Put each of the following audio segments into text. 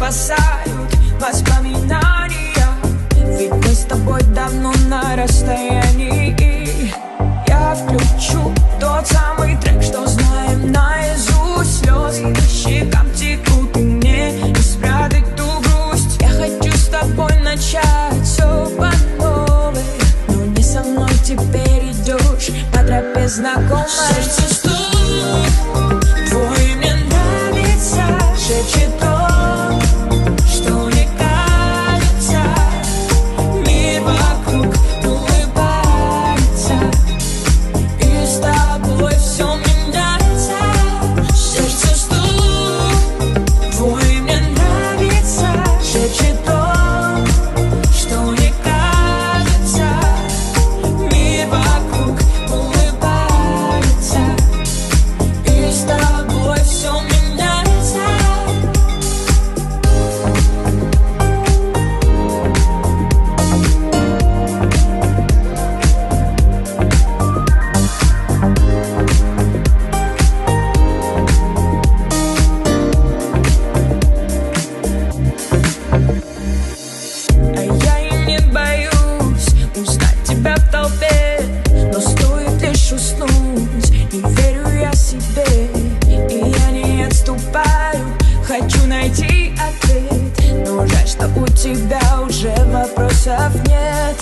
спасают воспоминания, ведь мы с тобой давно на расстоянии. Я включу тот самый трек, что знаем наизусть. Слезы по щекам текут, и мне не спрятать ту грусть. Я хочу с тобой начать все по новой, но не со мной теперь идешь по тропе знакомой. Сердце стук твой мне нравится, шепчет то, что мне кажется. Мир вокруг улыбается, и с тобой все меняется. Сердце стук твой мне нравится, шепчет то, что мне кажется. Мир вокруг улыбается, и с тобой все меняется. А я и не боюсь узнать тебя в толпе, но стоит лишь уснуть, не верю я себе, и я не отступаю. Хочу найти ответ, но жаль, что у тебя уже вопросов нет.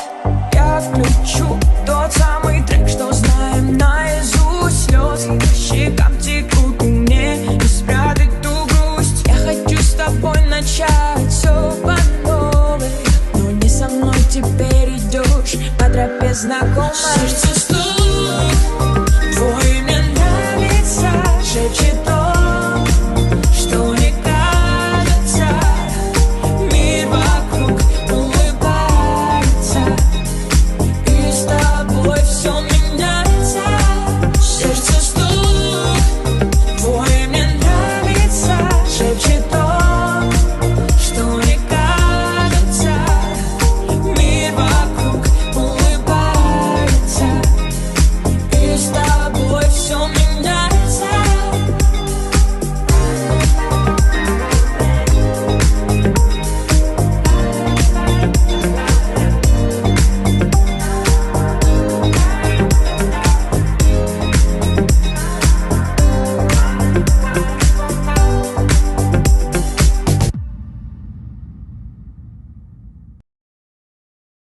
Я включу тот самый трек, что знаем наизусть. Слезы по щекам текут, и мне не спрятать ту грусть. Я хочу с тобой начать все по новой, но не со мной теперь идешь по тропе знакомой. Сердце